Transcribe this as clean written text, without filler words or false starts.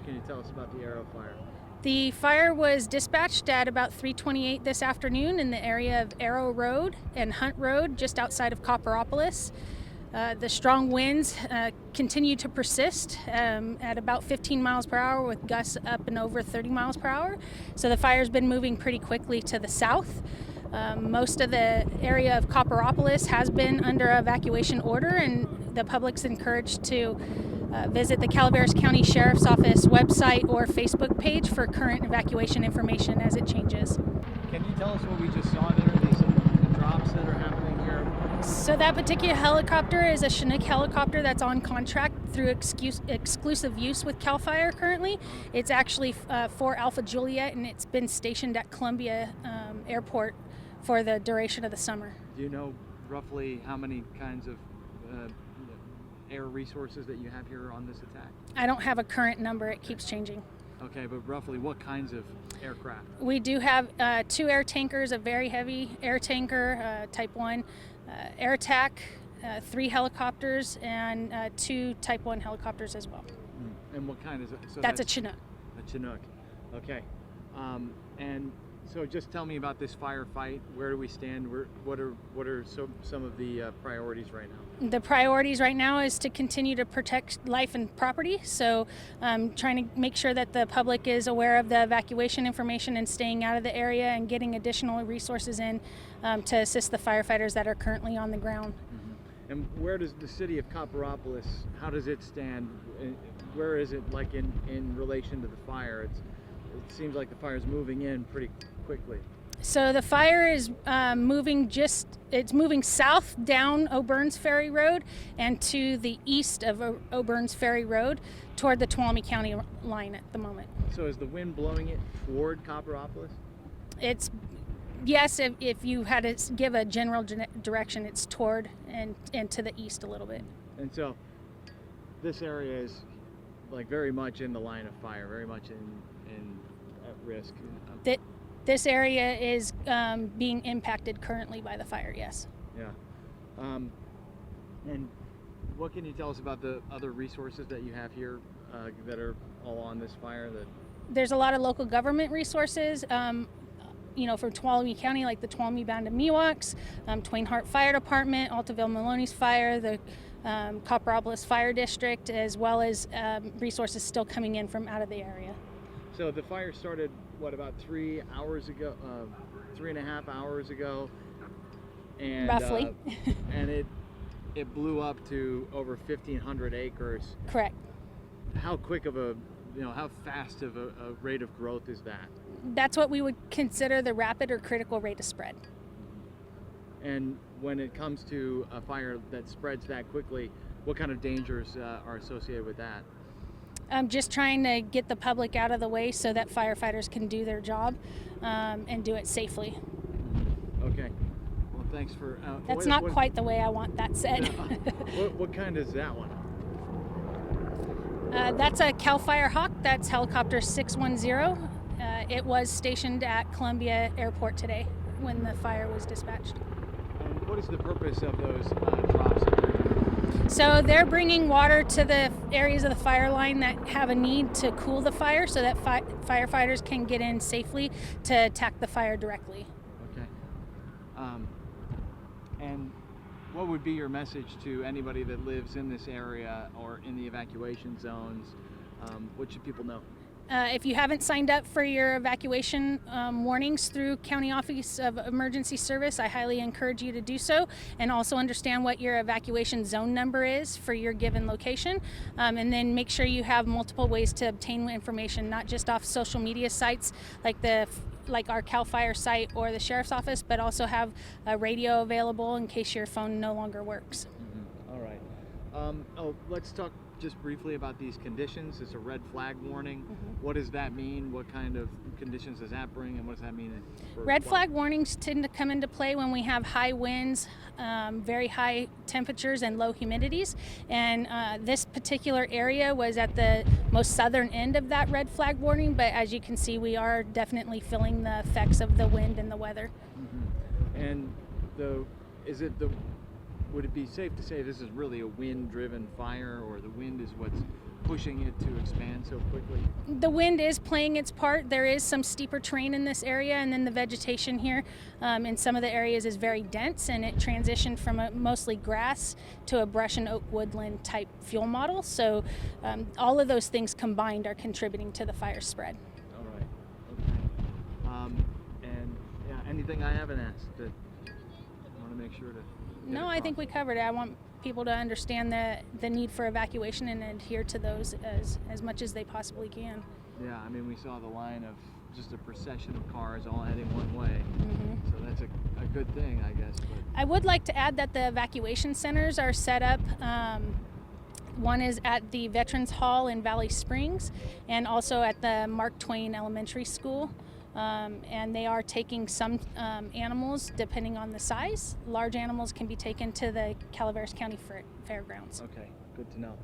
can you tell us about the Aero Fire? The fire was dispatched at about 3:28 this afternoon in the area of Aero Road and Hunt Road, just outside of Copperopolis. The strong winds continue to persist at about 15 miles per hour with gusts up and over 30 miles per hour. So the fire's been moving pretty quickly to the south. Most of the area of Copperopolis has been under evacuation order, and the public's encouraged to visit the Calaveras County Sheriff's Office website or Facebook page for current evacuation information as it changes. Can you tell us what we just saw there, these drops that are happening here? So that particular helicopter is a Chinook helicopter that's on contract through exclusive use with CalFire currently. It's actually for Alpha Juliet, and it's been stationed at Columbia Airport for the duration of the summer. Do you know roughly how many kinds of air resources that you have here on this attack? I don't have a current number, it keeps changing. Okay, but roughly what kinds of aircraft? We do have 2 air tankers, a very heavy air tanker, Type 1, air attack, 3 helicopters, and 2 Type 1 helicopters as well. And what kind is it? So that's a Chinook. A Chinook, okay. And so just tell me about this firefight. Where do we stand? What are some of the priorities right now? The priorities right now is to continue to protect life and property. So trying to make sure that the public is aware of the evacuation information and staying out of the area and getting additional resources in to assist the firefighters that are currently on the ground. Mm-hmm. And where does the city of Copperopolis, how does it stand? Where is it like in relation to the fire? It seems like the fire is moving in pretty quickly. So the fire is moving south down O'Byrne's Ferry Road and to the east of O'Byrne's Ferry Road toward the Tuolumne County line at the moment. So is the wind blowing it toward Copperopolis? Yes, if you had to give a general direction, it's toward and to the east a little bit. And so this area is like very much in the line of fire, very much in at risk. This area is being impacted currently by the fire, yes. Yeah. And what can you tell us about the other resources that you have here that are all on this fire? There's a lot of local government resources, from Tuolumne County, like the Tuolumne Band of Miwoks, Twain Harte Fire Department, Altaville Maloney's Fire, the Copperopolis Fire District, as well as resources still coming in from out of the area. So the fire started, about 3 hours ago, 3.5 hours ago? And, roughly. And it blew up to over 1,500 acres. Correct. How quick of how fast of a rate of growth is that? That's what we would consider the rapid or critical rate of spread. And when it comes to a fire that spreads that quickly, what kind of dangers are associated with that? Just trying to get the public out of the way so that firefighters can do their job and do it safely. Okay. Well, thanks for... That's not quite the way I want that said. What kind is that one? That's a CalFire Hawk. That's helicopter 610. It was stationed at Columbia Airport today when the fire was dispatched. And what is the purpose of those drops? So they're bringing water to the areas of the fire line that have a need to cool the fire so that firefighters can get in safely to attack the fire directly. Okay. And what would be your message to anybody that lives in this area or in the evacuation zones? What should people know? If you haven't signed up for your evacuation warnings through County Office of Emergency Service, I highly encourage you to do so, and also understand what your evacuation zone number is for your given location, and then make sure you have multiple ways to obtain information, not just off social media sites like our CalFire site or the Sheriff's Office, but also have a radio available in case your phone no longer works. Mm-hmm. All right. Let's talk just briefly about these conditions. It's a red flag warning. Mm-hmm. What does that mean? What kind of conditions does that bring, and what does that mean? Red flag warnings tend to come into play when we have high winds, very high temperatures, and low humidities. And this particular area was at the most southern end of that red flag warning, but as you can see, we are definitely feeling the effects of the wind and the weather. Mm-hmm. And would it be safe to say this is really a wind-driven fire, or the wind is what's pushing it to expand so quickly? The wind is playing its part. There is some steeper terrain in this area, and then the vegetation here in some of the areas is very dense, and it transitioned from a mostly grass to a brush and oak woodland type fuel model. So all of those things combined are contributing to the fire spread. All right. Okay. And yeah, anything I haven't asked that I want to make sure to No, I think we covered it. I want people to understand the need for evacuation and adhere to those as much as they possibly can. Yeah, I mean, we saw the line of just a procession of cars all heading one way, so that's a good thing, I guess. But I would like to add that the evacuation centers are set up. One is at the Veterans Hall in Valley Springs and also at the Mark Twain Elementary School. And they are taking some animals depending on the size. Large animals can be taken to the Calaveras County Fairgrounds. okay, good to know.